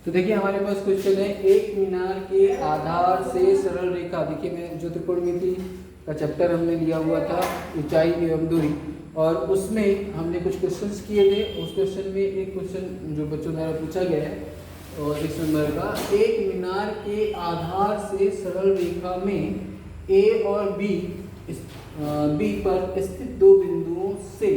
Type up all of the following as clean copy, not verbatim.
तो देखिए हमारे पास क्वेश्चन है, एक मीनार के आधार से सरल रेखा। देखिए मैं जो त्रिकोणमिति का चैप्टर हमने लिया हुआ था, ऊंचाई एवं दूरी, और उसमें हमने कुछ क्वेश्चंस किए थे। उस क्वेश्चन में एक क्वेश्चन जो बच्चों द्वारा पूछा गया है और इस नंबर का, एक मीनार के आधार से सरल रेखा में ए और बी पर स्थित दो बिंदुओं से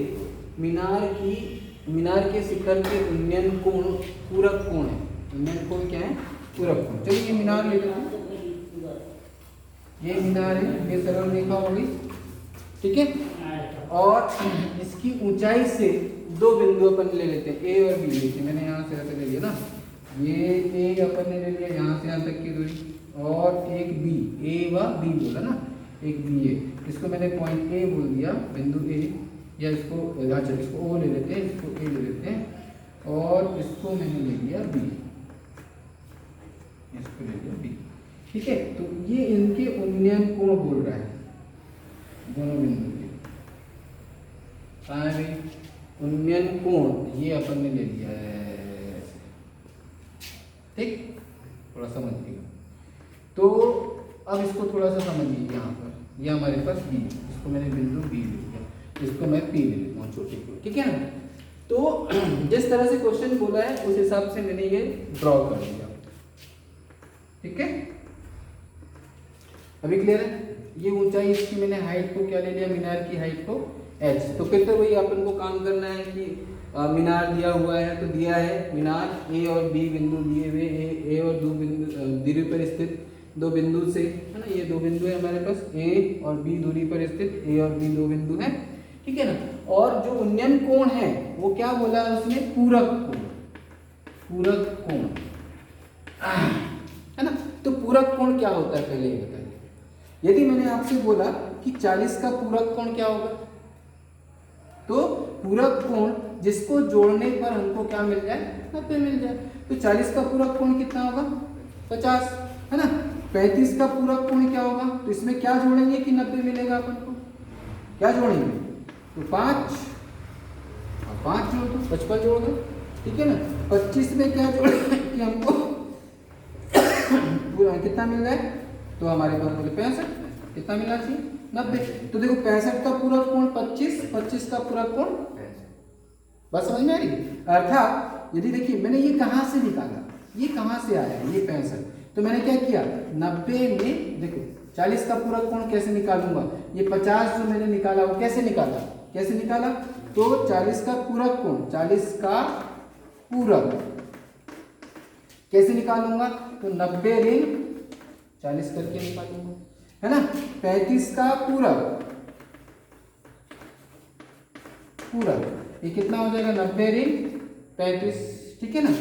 मीनार के शिखर के उन्नयन कोण पूरक कोण है। उन्नयन कोण क्या है? पूरक कोण। चलिए ये मीनार ले लेते हैं, ये मीनार है, ये सरल रेखा होगी, ठीक है। और इसकी ऊंचाई से दो बिंदु अपन ले लेते हैं, ए और बी। देखिए मैंने यहाँ से ऐसे ले लिया ना, ये ए अपन ने ले लिया यहाँ से यहाँ तक की दूरी, और एक बी, ए व बी बोला ना, एक बी ए, इसको मैंने पॉइंट ए बोल दिया, बिंदु ए, या इसको अच्छा इसको ओ ले लेते हैं, इसको ए ले लेते हैं, और इसको मैंने ले लिया बी, इसको ले लिया बी, ठीक है। तो ये इनके उन्नयन कोण बोल रहा है, दोनों बिंदु के उन्नयन कोण ये अपन ने ले लिया है, ठीक। थोड़ा समझिएगा। तो अब इसको थोड़ा सा समझिए, यहाँ पर ये हमारे पास बी है, इसको मैंने बिंदु बी ले लिया, इसको मैं पी ले लेता हूँ छोटे को, ठीक है ना। तो जिस तरह से क्वेश्चन बोला है उस हिसाब से मैंने ये ड्रॉ कर दिया, ठीक है। अभी क्लियर है? ये ऊंचाई इसकी मैंने हाइट को क्या ले लिया, मीनार की हाइट को h। तो फिर तो वही अपन को काम करना है कि मीनार दिया हुआ है, तो दिया है मीनार ए और बी बिंदु दिए हुए, ए और दो बिंदु दूरी पर स्थित दो बिंदु से, है ना। ये दो बिंदु है हमारे पास, ए और बी दूरी पर स्थित, ए और बी दो बिंदु है, ठीक है ना। और जो उन्नयन कोण है वो क्या बोला है उसने? पूरक कोण, पूरक कोण, है ना। तो पूरक कोण क्या होता है पहले ये बताइए। यदि मैंने आपसे बोला कि 40 का पूरक कोण क्या होगा, तो पूरक कोण जिसको जोड़ने पर हमको क्या मिल जाए? 90 मिल जाए। तो 40 का पूरक कोण कितना होगा? 50, है ना। 35 का पूरक कोण क्या होगा? तो इसमें क्या जोड़ेंगे कि 90 मिलेगा अपन को? क्या जोड़ेंगे? तो 5 और 5 जोड़ दो, 55 जोड़ दो, ठीक है ना। 25 में क्या जोड़ेंगे कि हमको कितना मिल जाए? तो हमारे पास बोले 65, कितना मिलना चाहिए? 90। तो देखो 65 का पूरक कोण 25, 25 का पूरक कोण 65। बस समझ में आ रही? अर्थात यदि देखिए मैंने ये कहाँ से निकाला, ये कहाँ से आया ये 65, तो मैंने क्या किया 90 में देखो 40 का पूरक कोण कैसे निकालूंगा? ये 50 जो मैंने निकाला वो कैसे निकाला? कैसे निकाला? तो 40 का पूरक कोण, 40 का पूरक कैसे निकालूंगा? तो 90 ऋण 40 करके निकालूंगा, है ना। 35 का पूरक, पूरक ये कितना हो जाएगा? 90 ऋण 35, ठीक है ना।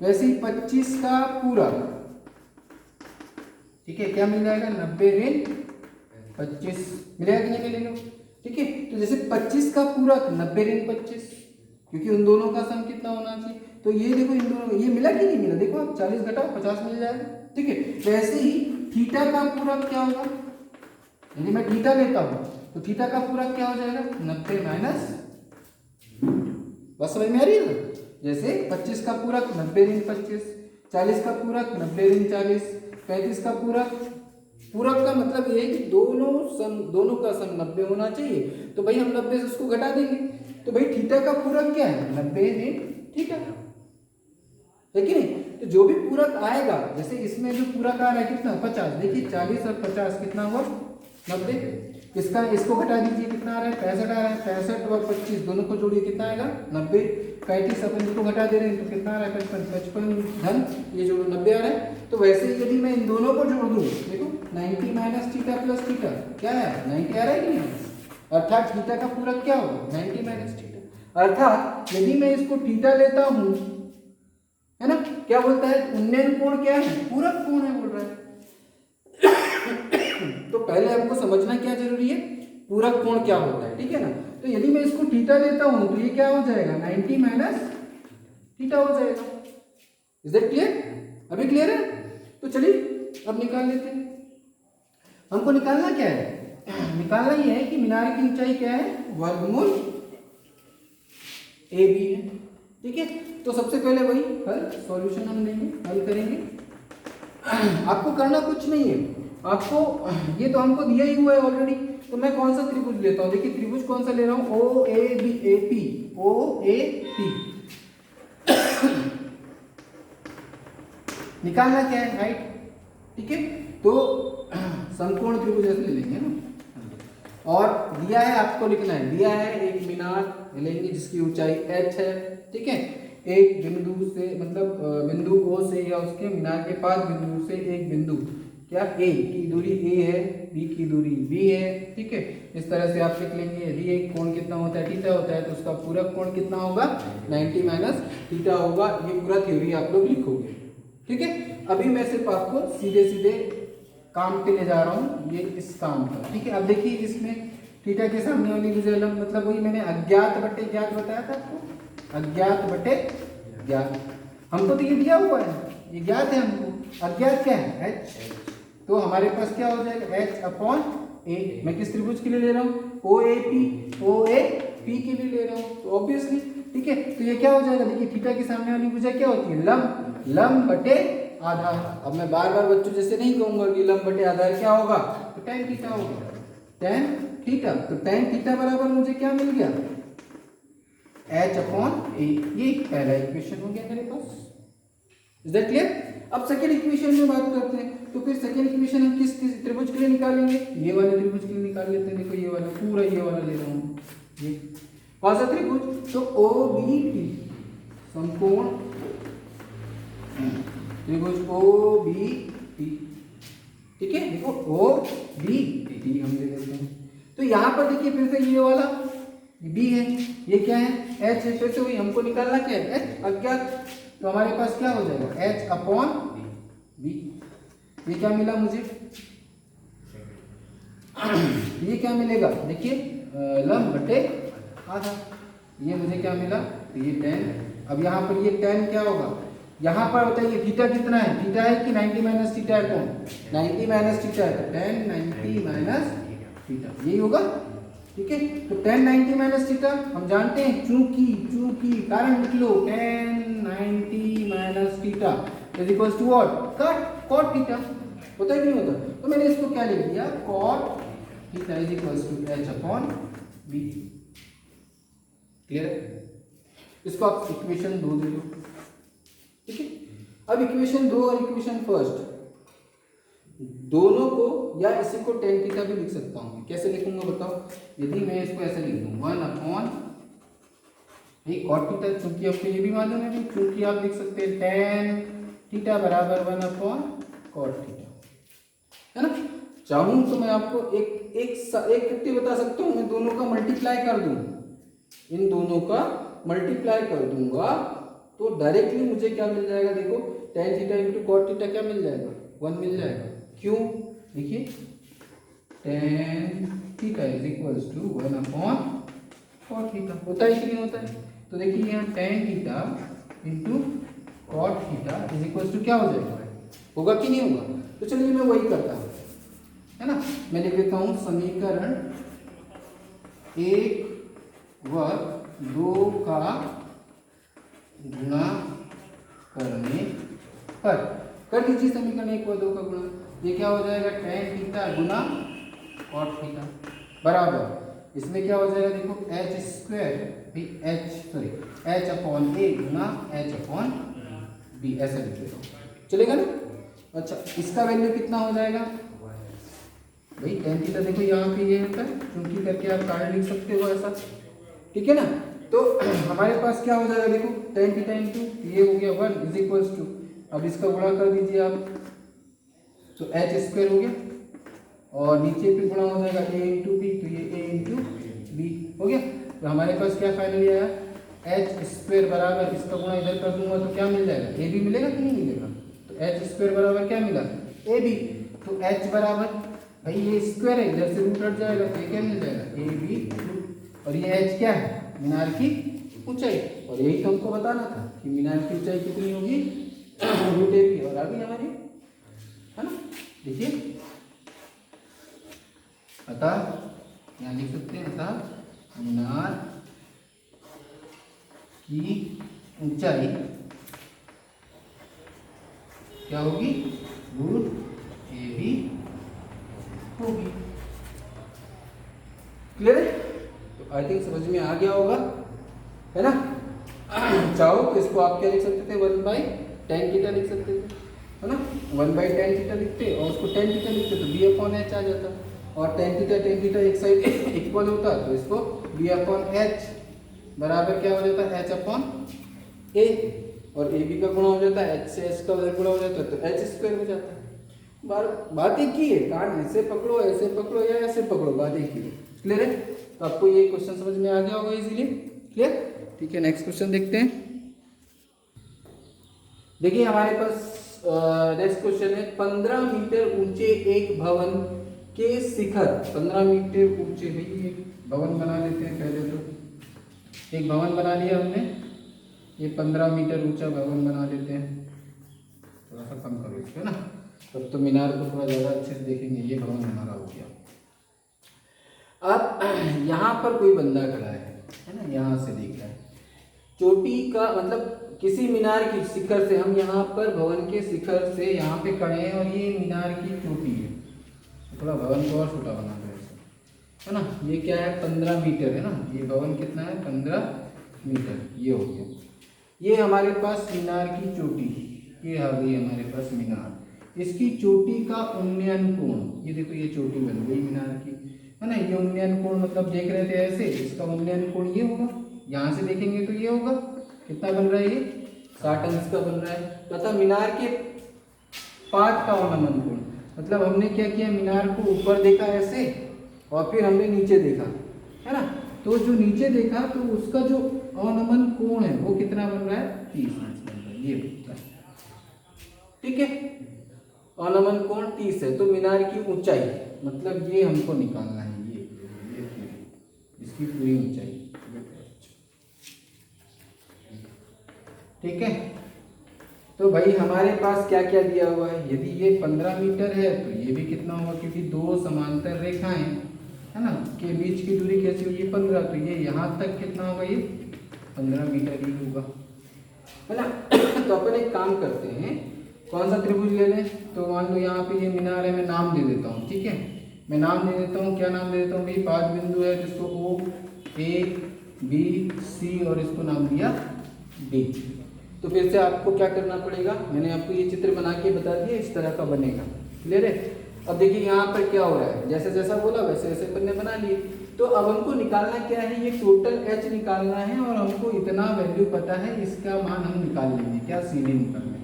वैसे ही 25 का पूरक, ठीक है, क्या मिल जाएगा? 90 ऋण 25 मिलेगा कि नहीं मिलेगा? ठीक है। तो जैसे 25 का पूरक 90 ऋण 25, क्योंकि उन दोनों का सम कितना होना चाहिए? तो ये देखो इन दोनों, ये मिला कि नहीं मिला? देखो आप 40 घटाओ 50 मिल जाएगा, ठीक है। वैसे ही थीटा का पूरक क्या होगा? यदि मैं थीटा लेता हूं तो थीटा का पूरक क्या हो जाएगा? 90 माइनस, बस समझ में आ रही है ना। जैसे 25 का पूरक 90 ऋण 25, 40 का पूरक 90 ऋण 40, 35 का पूरक, पूरक का मतलब ये है कि दोनों का सम 90 होना चाहिए। तो भाई हम 90 से उसको घटा देंगे, तो भाई थीटा का पूरक क्या है? 90 ऋण थीटा, है कि नहीं। तो जो भी पूरक आएगा, जैसे इसमें जो पूरक आ रहा है कितना? 50। देखिए 40 और 50 कितना हुआ? 90। इसको घटा दीजिए, कितना आ रहा है? 65 आ रहा है। 65 और 25 दोनों को जोड़िए, कितना आएगा? 90। 35 अपन इसको घटा दे रहे हैं तो कितना आ रहा है? 55। 55 धन ये जोड़ो 90 आ रहा है। तो वैसे ही यदि मैं इन दोनों को जोड़ दूं, देखो 90 माइनस थीटा प्लस थीटा क्या है? 90 आ रहा है कि नहीं? अर्थात थीटा का पूरक क्या होगा? 90 माइनस थीटा। अर्थात यदि मैं इसको थीटा लेता हूं, है ना, क्या बोलता है? उन्नयन कोण क्या है? पूरक कोण है बोल रहा है। तो पहले हमको समझना क्या जरूरी है? पूरक कोण क्या होता है, ठीक है ना। तो यदि मैं इसको थीटा लेता हूं तो ये क्या हो जाएगा? 90 माइनस थीटा हो जाएगा। Is that clear? अभी क्लियर है? तो चलिए अब निकाल लेते हैं। हमको निकालना क्या है? निकालना ये है कि मीनार की ऊंचाई क्या है? वर्गमूल ए बी है, ठीक है, तो सबसे पहले वही हल सॉल्यूशन हम लेंगे, हल करेंगे। आपको करना कुछ नहीं है, आपको ये तो हमको दिया ही हुआ है ऑलरेडी, तो मैं कौन सा त्रिभुज लेता हूँ, देखिए त्रिभुज कौन सा ले रहा हूँ, O A B A P, O A P. निकालना क्या है, हाइट, ठीक है, तो समकोण त्रिभुज ऐसे ले लेंगे ना, और दिया है आपको लिखना है, दिया है एक मीनार लेंगे जिसकी ऊंचाई h है, ठीक है, एक बिंदु से मतलब बिंदु O से या उसके मीनार के पास बिंदु से एक बिंदु क्या A की दूरी A है, B की दूरी B है, ठीक है, इस तरह से आप लिख लेंगे। यदि एक कोण कितना होता है, थीटा होता है, तो उसका पूरक कोण कितना होगा, 90 माइनस थीटा होगा। ये पूरा थ्योरी आप लोग लिखोगे, ठीक है। अभी मैं सिर्फ आपको सीधे सीधे काम पे ले जा रहा हूँ, ये इस काम का, ठीक है। अब देखिए इसमें थीटा के सामने वाली भुजा लंब, मतलब वही मैंने अज्ञात बटे ज्ञात बताया था आपको, अज्ञात बटे ज्ञात। हमको तो ये दिया हुआ है, ये ज्ञात है हमको, अज्ञात क्या है h, तो हमारे पास क्या हो जाएगा h अपॉन a। मैं किस त्रिभुज के लिए ले रहा हूँ, ओ ए पी के लिए ले रहा हूँ, तो ऑब्वियसली, ठीक है, तो ये क्या हो जाएगा, देखिए थीटा के सामने वाली भुजा क्या होती है, लंब, लंब बटे आधार। अब मैं बार बार बच्चों जैसे नहीं कहूंगा कि लंब बटे आधार क्या होगा, तो tan थीटा होगा, tan थीटा, तो tan थीटा बराबर मुझे क्या मिल गया, h अपॉन a। ये पहला इक्वेशन हो गया मेरे पास, इज दैट क्लियर। अब सेकेंड इक्वेशन में बात करते हैं, तो फिर सेकेंड इक्वेशन हम किस त्रिभुज के लिए निकालेंगे, ये वाले त्रिभुज के लिए निकाल लेते हैं। देखो ये वाला पूरा ये वाला ले रहा हूँ, ये कौन सा त्रिभुज, तो ओ बी टी, समकोण त्रिभुज ओ बी टी, ठीक है, देखो ओ बी टी हम ले लेते हैं। तो यहाँ पर देखिए फिर से ये वाला बी है, ये क्या है एच है, फिर से वही हमको निकालना क्या है एच, अज्ञात, तो हमारे पास क्या हो जाएगा एच अपॉन बी। ये क्या मिला मुझे, ये क्या मिलेगा, देखिए लंब बटे आधा, ये मुझे क्या मिला, तो ये tan। अब यहाँ पर ये tan क्या होगा, यहाँ पर बताइए थीटा कितना है, थीटा है कि 90 माइनस थीटा है, कौन 90 माइनस थीटा है, तो tan 90 माइनस थीटा यही होगा, ठीक है। तो tan 90 माइनस थीटा हम जानते हैं, चूंकि कारण लिख लो, tan 90 minus theta is equals to what, cot theta, होता है कि नहीं होता, तो मैंने इसको क्या लिख दिया, cot theta is equals to h upon b। क्लियर है, इसको आप इक्वेशन 2 दे दो, ठीक है। अब इक्वेशन 2 और इक्वेशन फर्स्ट दोनों को या इसी को tan थीटा भी लिख सकता हूँ, कैसे लिखूंगा बताओ, यदि मैं इसको ऐसे लिख दूँ 1 अपॉन एक cot थीटा, चूंकि आपको ये भी मालूम है, चूंकि आप लिख सकते हैं tan थीटा बराबर 1 अपॉन cot थीटा, है ना। चाहूँ तो मैं आपको एक कितनी बता सकता हूँ, मैं दोनों का मल्टीप्लाई कर दूँ, इन दोनों का मल्टीप्लाई कर दूंगा, तो डायरेक्टली मुझे क्या मिल जाएगा, देखो tan theta into cot theta क्या मिल जाएगा, 1 मिल जाएगा। क्यों, देखिए tan theta is equals to 1 upon cot theta, होता है कि नहीं होता है, तो देखिए यहाँ tan theta into cot theta is equals to क्या हो जाएगा, होगा कि नहीं होगा। तो चलिए मैं वही करता हूँ, है ना, मैं लिख देता हूँ समीकरण 1 व 2 का गुणा करने पर, कर दीजिए समीकरण 1 व 2 का गुणा, ये क्या हो जाएगा tan थीटा गुना cot थीटा बराबर, इसमें क्या हो जाएगा देखो h square h upon a Guna h upon b, ऐसा लिख देता हूँ, चलेगा ना। अच्छा इसका वैल्यू कितना हो जाएगा भाई, tan थीटा देखो यहाँ पे ये होता है, क्योंकि करके आप कारण लिख सकते हो ऐसा, ठीक है ना। तो हमारे पास क्या हो जाएगा देखो tan थीटा इंटू ये हो गया 1 इज इक्वल्स टू, अब इसका गुणा कर दीजिए आप, तो h स्क्वायर हो गया, और नीचे पे गुणा हो जाएगा a इंटू बी, तो ये a इंटू बी हो गया। तो हमारे पास क्या फाइनली आया, h स्क्वायर बराबर, इसका गुणा इधर कर दूंगा तो क्या मिल जाएगा, a b मिलेगा कि नहीं मिलेगा, तो h स्क्वायर बराबर क्या मिला a b, तो h बराबर भाई ये स्क्वायर है, इधर से रूट हट जाएगा, तो ये क्या मिल जाएगा a b, और ये h क्या है मीनार की ऊंचाई, और यही तो हमको बताना था कि मीनार की ऊंचाई कितनी होगी रूट ए पी, और आ गई हमारी, है ना। देखिए अतः यहाँ लिख सकते हैं, अतः मीनार की ऊंचाई क्या होगी, रूट ए बी होगी। क्लियर है? तो आई थिंक समझ में आ गया होगा, है ना। चाहो तो इसको आप क्या लिख सकते थे, 1/tan थीटा लिख सकते थे, है ना। 1/tan थीटा लिखते और उसको tan थीटा लिखते तो b/h आ जाता, और tan थीटा एक साइड इक्वल होता तो इसको b/h बराबर क्या हो जाता, h/a, और ab का गुणा हो जाता है, h से h का गुणा हो जाता है तो h² हो जाता है। बात एक ही है, कान ऐसे पकड़ो या ऐसे पकड़ो, बात एक ही है। क्लियर है? तो आपको ये क्वेश्चन समझ में आ गया होगा इजीली। क्लियर? ठीक है, नेक्स्ट क्वेश्चन देखते हैं। देखिए हमारे पास नेक्स्ट क्वेश्चन है, 15 मीटर ऊंचे एक भवन के शिखर, 15 मीटर ऊंचे, भाई एक भवन बना लेते हैं पहले तो। एक भवन बना लिया हमने, ये 15 मीटर ऊंचा भवन बना लेते हैं। थोड़ा सा कम करो इसको, है ना, तब तो मीनार को थोड़ा ज़्यादा अच्छे से देखेंगे। ये भवन हमारा हो गया। अब यहाँ पर कोई बंदा खड़ा है ना, यहाँ से देख रहा है चोटी का, मतलब किसी मीनार की शिखर से, हम यहाँ पर भवन के शिखर से यहाँ पे खड़े हैं और ये मीनार की चोटी है। थोड़ा भवन को और छोटा बना दो ऐसे, है ना। ये क्या है, 15 मीटर है ना, ये भवन कितना है, 15 मीटर, ये हो गया। ये हमारे पास मीनार की चोटी, ये आ गई हमारे पास मीनार। इसकी चोटी का उन्नयन कोण, ये देखो ये चोटी बन गई मीनार की, है ना। ये उन्नयन कोण मतलब देख रहे थे ऐसे, इसका उन्नयन कोण ये होगा, यहाँ से देखेंगे तो ये होगा, कितना बन रहा है ये, 60 अंश का बन रहा है। तथा मीनार के पाद का अवनमन कोण, मतलब हमने क्या किया, मीनार को ऊपर देखा ऐसे और फिर हमने नीचे देखा, है ना। तो जो नीचे देखा तो उसका जो अवनमन कोण है वो कितना बन रहा है, 30 अंश बन रहा है, ये बनता है। ठीक है, अवनमन कोण 30 है। तो मीनार की ऊंचाई मतलब ये हमको निकालना है, ये इसकी पूरी ऊंचाई। ठीक है, तो भाई हमारे पास क्या क्या दिया हुआ है, यदि ये 15 मीटर है तो ये भी कितना होगा, क्योंकि दो समांतर रेखाएं, है ना, के बीच की दूरी कैसी हुई, 15, तो ये यहाँ तक कितना होगा, ये 15 मीटर ही होगा, है ना। तो अपन एक काम करते हैं, कौन सा त्रिभुज ले लें, तो मान लो यहाँ पे ये मीनार है, मैं नाम दे देता हूँ। ठीक है, मैं नाम दे देता हूँ, क्या नाम दे देता हूँ भाई, 5 बिंदु है जिसको O A B C और इसको नाम दिया D। तो फिर से आपको क्या करना पड़ेगा, मैंने आपको ये चित्र बना के बता दिया, इस तरह का बनेगा। क्लियर है? अब देखिए यहाँ पर क्या हो रहा है, जैसे जैसा बोला वैसे वैसे अपन ने बना लिए। तो अब हमको निकालना क्या है, ये टोटल H निकालना है, और हमको इतना वैल्यू पता है, इसका मान हम निकाल लेंगे, क्या CD निकाल लेंगे।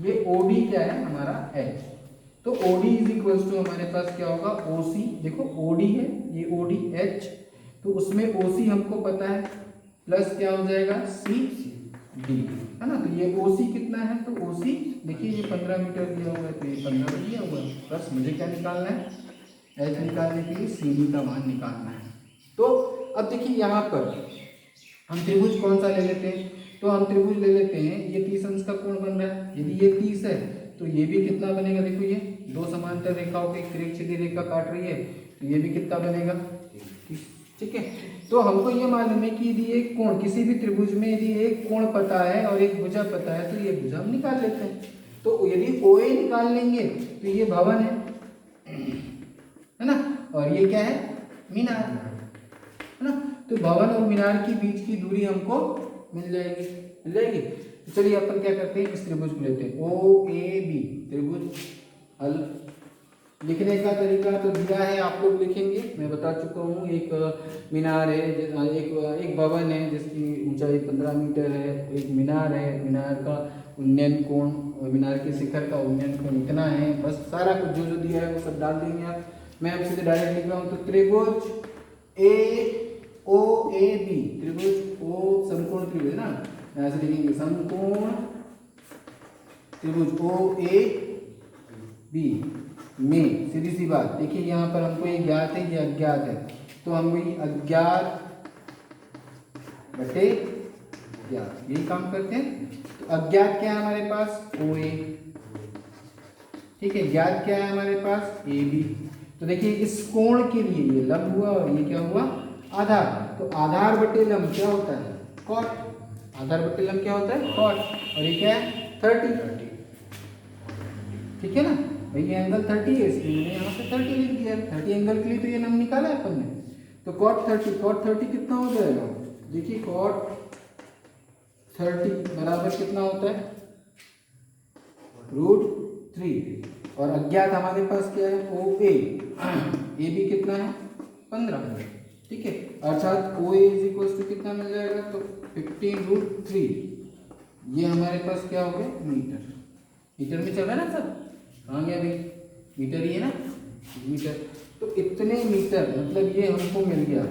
ये OD क्या है हमारा, H, तो OD इज इक्वल टू हमारे पास क्या होगा, OC। देखो OD है, ये OD H, तो उसमें OC हमको पता है, प्लस क्या हो जाएगा CD, है ना। तो ये OC कितना है, तो OC देखिए ये 15 मीटर दिया हुआ है, तो ये 15 दिया हुआ है, प्लस मुझे क्या निकालना है, H निकालने के लिए CD का मान निकालना है। तो अब देखिए यहाँ पर हम त्रिभुज कौन सा ले लेते हैं, तो हम त्रिभुज ले लेते हैं, ये 30 अंश का कोण बन रहा है। यदि ये 30 है तो ये भी कितना बनेगा, देखो ये दो समांतर रेखाओं की एक सीधी रेखा काट रही है, तो ये भी कितना बनेगा, 30। ठीक है, तो हमको ये मालूम है कि यदि एक कोण, किसी भी त्रिभुज में यदि एक कोण पता है और एक भुजा पता है, तो ये भुजा हम निकाल लेते हैं। तो यदि OA निकाल लेंगे तो ये भवन है ना, और ये क्या है, मीनार, है ना। तो भवन और मीनार के बीच की दूरी हमको मिल जाएगी। तो चलिए अपन क्या करते हैं, इस त्रिभुज को लेते हैं, OAB त्रिभुज। हल लिखने का तरीका तो दिया है, आप लोग लिखेंगे, मैं बता चुका हूँ। एक मीनार है, एक भवन है जिसकी ऊंचाई 15 मीटर है, एक मीनार है, मीनार का उन्नयन कोण, मीनार के शिखर का उन्नयन कोण इतना है, बस सारा कुछ जो जो दिया है वो सब डाल देंगे आप। मैं अब सीधे डायरेक्ट लिख रहा हूँ, तो त्रिभुज OAB, त्रिभुज O समकोण त्रिभुज ना, ऐसे लिखेंगे, समकोण त्रिभुज OAB में, सीधी सी बात। देखिए यहाँ पर हमको ये ज्ञात है, ये अज्ञात है, तो हम वही अज्ञात बटे ज्ञात, यही काम करते हैं। तो अज्ञात क्या है हमारे पास, OA, ठीक है, ज्ञात क्या है हमारे पास, AB। तो देखिए इस कोण के लिए ये लंब हुआ और ये क्या हुआ, आधार। तो आधार बटे लंब क्या होता है, कॉट, आधार बटे लंब क्या होता है कॉट, और ये क्या है 30, ठीक है ना भाई, ये एंगल 30 है इसलिए मैंने यहाँ पे 30 लिख दिया। 30 एंगल के लिए तो ये लंब निकाला है अपन ने, तो कॉट 30 कितना हो जाएगा, देखिए कॉट 30 बराबर कितना होता है √3, और अज्ञात हमारे पास क्या है ओ ए भी कितना है 15, ठीक है, अर्थात ओ ए इज इक्वल टू कितना मिल जाएगा, तो 15√3, ये हमारे पास क्या हो गया मीटर, मीटर में चल रहा है ना सब, कहाँ गया भाई मीटर ही है ना मीटर, तो इतने मीटर मतलब ये हमको मिल गया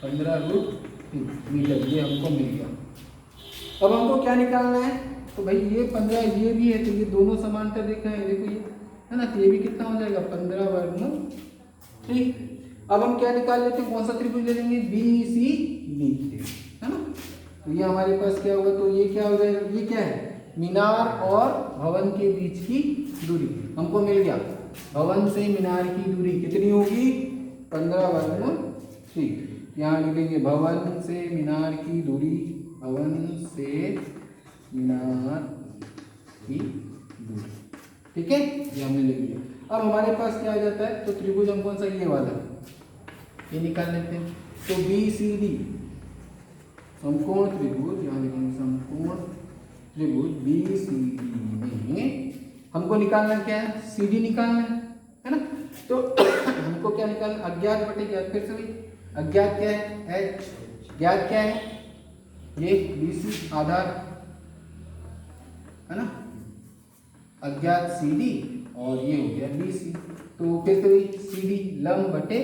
15√3 मीटर, ये हमको मिल गया। अब हमको क्या निकालना है, तो भाई ये 15 ये भी है, तो ये दोनों समांतर देखा है, देखो ये है ना, तो ये भी कितना हो जाएगा 15√3। अब हम क्या निकाल लेते हैं, कौन सा त्रिभुज ले लेंगे BCD, है ना, तो ये हमारे पास क्या होगा, तो ये क्या हो जाएगा, ये क्या है मीनार और भवन के बीच की दूरी, हमको मिल गया भवन से मीनार की दूरी कितनी होगी 15√3, यहाँ लिखेंगे भवन से मीनार की दूरी, भवन से मीनार की दूरी, ठीक है, ये हमने लिख दिया। अब हमारे पास क्या आ जाता है, तो त्रिभुज हम कौन सा ये वाला ये निकाल लेते हैं, तो BCD समकोण त्रिभुज, यहाँ लिखेंगे समकोण त्रिभुज BCD में हमको निकालना क्या है CD निकालना है ना, तो हमको क्या निकालना अज्ञात बटे ज्ञात, फिर से भाई अज्ञात क्या है H, ज्ञात क्या है ये BC आधार है ना, अज्ञात CD और ये हो गया BC, तो फिर से भाई CD लंब बटे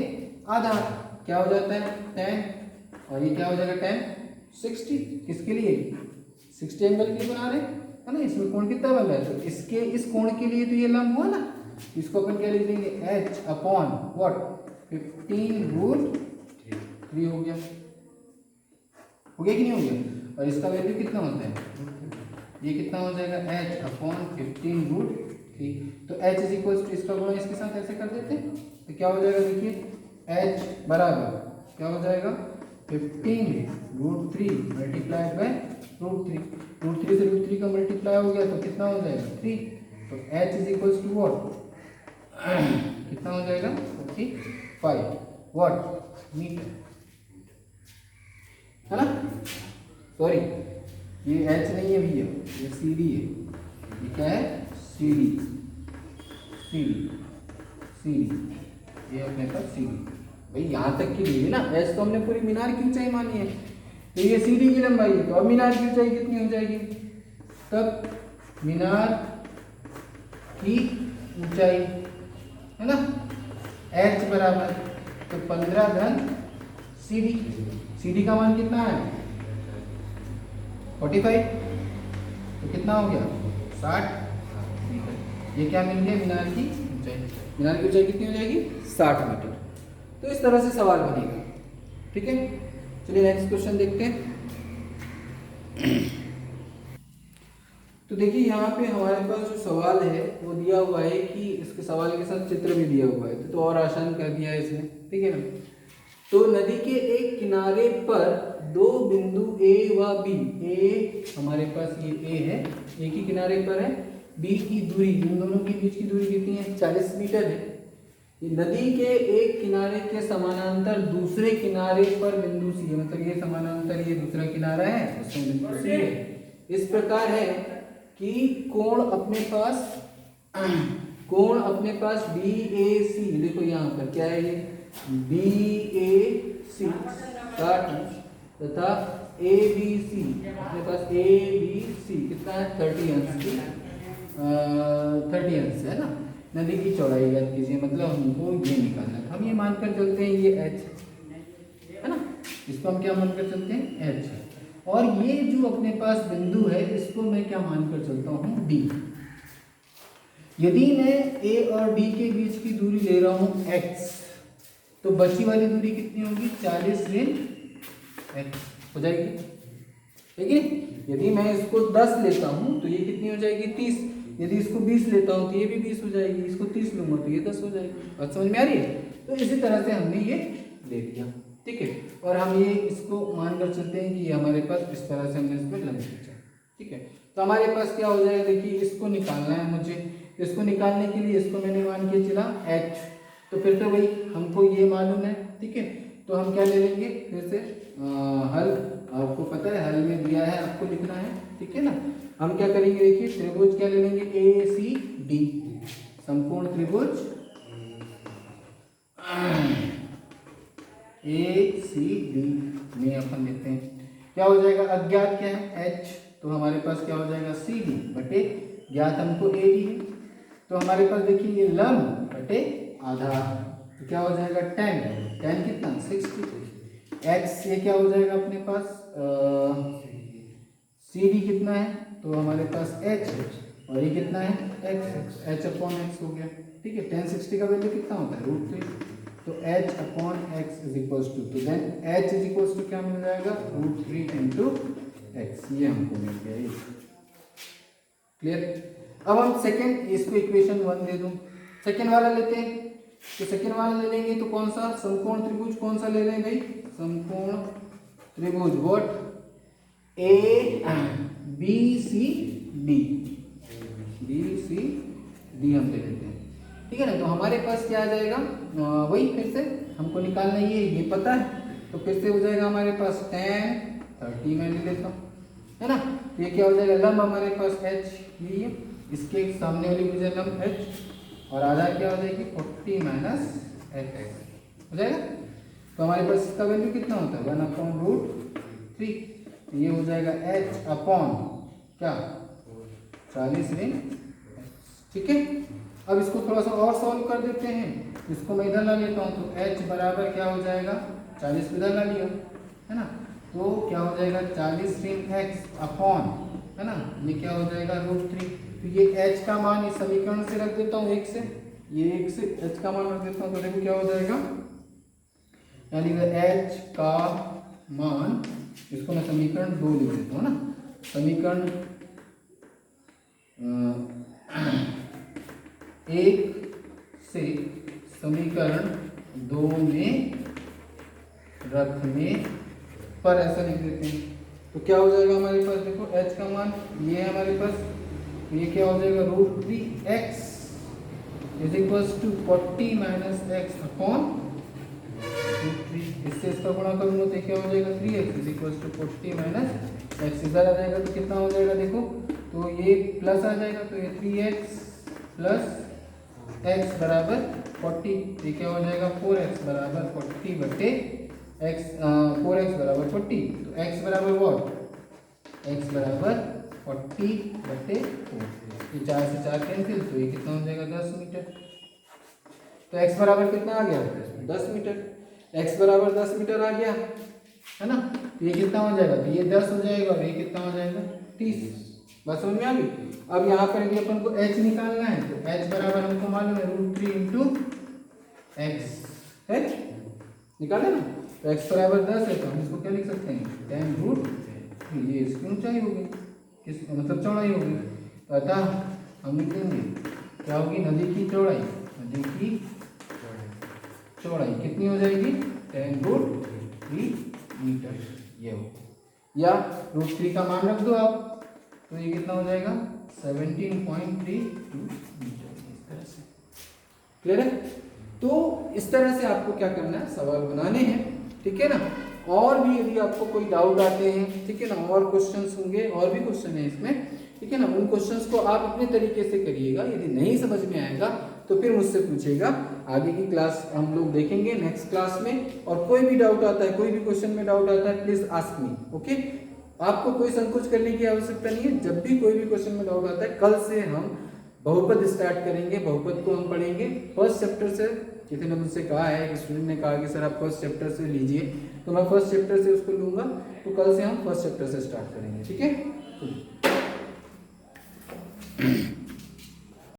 आधार क्या हो जाता है tan, और ये क्या हो जाएगा tan 60, किसके लिए 60 एंगल के लिए बना रहे है ना, इसमें कोण कितना बन रहा है, तो इसके इस कोण के लिए तो ये लंब हुआ ना, इसको अपन क्या लिख देंगे H अपॉन व्हाट 15√3 हो गया कि नहीं हो गया, और इसका वैल्यू कितना होता है, ये कितना हो जाएगा H अपॉन 15√3, तो H इज इक्वल टू इसका गुणा इसके साथ ऐसे कर देते हैं, तो क्या हो जाएगा देखिए H बराबर क्या हो जाएगा 15√3 मल्टीप्लाइड बाय √3, √3 से √3 का मल्टीप्लाई हो गया तो कितना हो जाएगा 3, तो H is equal to what कितना हो जाएगा 45 व्हाट मीटर, है ना, सॉरी ये H नहीं है भैया, ये CD है, ये क्या है CD ये अपने पास CD, भाई यहाँ तक की ली है ना, H तो हमने पूरी मीनार की ऊंचाई मानी है, तो ये CD की लंबाई है, तो अब मीनार की ऊंचाई कितनी हो जाएगी, तब मीनार की ऊंचाई है ना H बराबर तो 15 घन CD का मान कितना है 45, तो कितना हो गया 60 मीटर, ये क्या मिल गया मीनार की ऊंचाई, मीनार की ऊंचाई कितनी हो जाएगी 60 मीटर। तो इस तरह से सवाल बनेगा, ठीक है, चलिए नेक्स्ट क्वेश्चन देखते हैं। तो देखिए यहाँ पे हमारे पास जो सवाल है वो दिया हुआ है कि इसके सवाल के साथ चित्र भी दिया हुआ है, तो और आसान कर दिया है इसने, ठीक है ना, तो नदी के एक किनारे पर दो बिंदु A व B, A हमारे पास ये A है, A के किनारे पर है, B की दूरी, इन दोनों के बीच की दूरी कितनी है 40 मीटर है, ये नदी के एक किनारे के समानांतर दूसरे किनारे पर बिंदु C है, मतलब ये समानांतर ये दूसरा किनारा है उसमें बिंदु C है, इस प्रकार है कि कोण अपने पास BAC, देखो यहाँ पर क्या है ये BAC 60 तथा ABC अपने पास ABC कितना है 30 अंश की 30 अंश है ना, नदी की चौड़ाई याद कीजिए, मतलब हमको ये निकालना है, हम ये मानकर चलते हैं ये H है ना, इसको हम क्या मानकर चलते हैं H, और ये जो अपने पास बिंदु है इसको मैं क्या मानकर चलता हूँ D। यदि मैं A और D के बीच की दूरी ले रहा हूँ x, तो बची वाली दूरी कितनी होगी 40 ऋण x हो जाएगी, ठीक है। यदि मैं इसको 10 लेता हूँ तो ये कितनी हो जाएगी 30, यदि इसको 20 लेता हूँ तो ये भी 20 हो जाएगी, इसको 30 लूंगा तो ये 10 हो जाएगी, बात समझ में आ रही है। तो इसी तरह से हमने ये ले लिया। ठीक है। और हम ये इसको मानकर चलते हैं कि ये हमारे पास इस तरह से हमने इसमें लंबी खींचा, ठीक है। तो हमारे पास क्या हो जाएगा, देखिए इसको निकालना है मुझे, इसको निकालने के लिए इसको मैंने मान के चला h, तो फिर तो भाई हमको ये मालूम है, ठीक है। तो हम क्या ले लेंगे फिर से हल, आपको पता है हल में दिया है आपको लिखना है, ठीक है ना। हम क्या करेंगे, देखिए त्रिभुज क्या ले लेंगे, ACD, संपूर्ण त्रिभुज ACD में अपन लेते हैं, क्या हो जाएगा, अज्ञात क्या है h, तो हमारे पास क्या हो जाएगा CD बटे ज्ञात हमको AD है, तो हमारे पास देखिए ये लंब बटे आधा, तो क्या हो जाएगा tan कितना 60, x ये क्या हो जाएगा अपने पास CD कितना है, तो हमारे पास h और ये कितना है x, h/x हो गया, ठीक है। tan 60 का वैल्यू कितना होता है √3, तो h/x इज इक्वल्स टू, तो then h is equals to क्या मिल जाएगा √3 इंटू x, ये हमको मिल गया, क्लियर। अब हम सेकंड, इसको इक्वेशन 1 दे दूं, सेकंड वाला लेते हैं, तो सेकंड वाला ले लेंगे तो कौन सा, समकोण त्रिभुज कौन सा ले लेंगे भाई, समकोण त्रिभुज व्हाट, ABCD हम ले लेते हैं, ठीक है ना। तो हमारे पास क्या आ जाएगा, वही फिर से हमको निकालना ही है, ये पता है, तो फिर से हो जाएगा हमारे पास tan 30 मैं ले लेता हूँ, है ना। तो ये क्या हो जाएगा, लंब हमारे पास h, ये इसके सामने वाली भुजा लंब h, और आधा क्या हो जाएगी 40 माइनस x हो जाएगा। तो हमारे पास इसका वैल्यू कितना होता है 1/√3, तो ये हो जाएगा h अपॉन क्या 40 ऋण, ठीक है। अब इसको थोड़ा सा और सॉल्व कर देते हैं, इसको मैं इधर ला लेता हूँ, तो h बराबर क्या हो जाएगा 40 इधर ला लिया, है ना, तो क्या हो जाएगा 40 ऋण x अपॉन, है ना, ये क्या हो जाएगा √3, तो ये h का मान इस समीकरण से रख देता हूँ 1 से, ये 1 से h का मान रख देता हूँ, तो देखो क्या हो जाएगा, यानी h का मान, इसको मैं समीकरण 2 लिख देता हूँ ना, समीकरण 1 से समीकरण 2 में रखने पर ऐसा लिख देते हैं, तो क्या हो जाएगा हमारे पास, देखो h का मान ये है हमारे पास, ये क्या हो जाएगा √3x is equals to 40 minus x upon √3, इससे इसका गुणा करूंगा तो क्या हो जाएगा 3x is equals to 40 minus x, इधर आ जाएगा तो कितना हो जाएगा, देखो तो ये प्लस आ जाएगा, तो ये 3x प्लस x बराबर 40, ये क्या हो जाएगा 4x बराबर 40 बटे x, 4x बराबर 40, तो x बराबर व्हाट, x बराबर 40 बटे 4, ये 4 से 4 कैंसिल, तो ये कितना हो जाएगा 10 मीटर, तो x बराबर कितना आ गया 10 मीटर, x बराबर 10 मीटर आ गया, है ना। तो ये कितना हो जाएगा, तो ये 10 हो जाएगा और ये कितना हो जाएगा 30, बस समझ में आ गई। अब यहाँ पर यदि अपन को h निकालना है, तो h बराबर हमको मालूम है √3 इंटू x, h निकाले ना, तो x बराबर 10 है, तो हम इसको क्या लिख सकते हैं tan √3, ये इसकी ऊंचाई होगी, किस मतलब चौड़ाई होगी, तो अतः हम लिख देंगे क्या होगी, नदी की चौड़ाई, नदी की चौड़ाई कितनी हो जाएगी tan √3 मीटर, ये हो, या √3 का मान रख दो आप, तो ये कितना हो जाएगा 17.32 मीटर, इस तरह से, क्लियर है। तो इस तरह से आपको क्या करना है, सवाल बनाने हैं, ठीक है ना। और भी यदि आपको कोई डाउट आते हैं, ठीक है ना, और क्वेश्चंस होंगे, और भी क्वेश्चन है इसमें, ठीक है ना, उन क्वेश्चंस को आप अपने तरीके से करिएगा, यदि नहीं समझ में आएगा तो फिर मुझसे पूछेगा, आगे की क्लास हम लोग देखेंगे नेक्स्ट क्लास में। और कोई भी डाउट आता है, कोई भी क्वेश्चन में डाउट आता है, प्लीज आस्क मी, ओके। आपको कोई संकोच करने की आवश्यकता नहीं है, जब भी कोई भी क्वेश्चन में डाउट आता है, कल से हम बहुपद स्टार्ट करेंगे, बहुपद को हम पढ़ेंगे फर्स्ट चैप्टर से। किसी ने मुझसे कहा है, एक स्टूडेंट ने कहा कि सर आप फर्स्ट चैप्टर से लीजिए, तो मैं फर्स्ट चैप्टर से उसको लूंगा, तो कल से हम फर्स्ट चैप्टर से स्टार्ट करेंगे, ठीक है।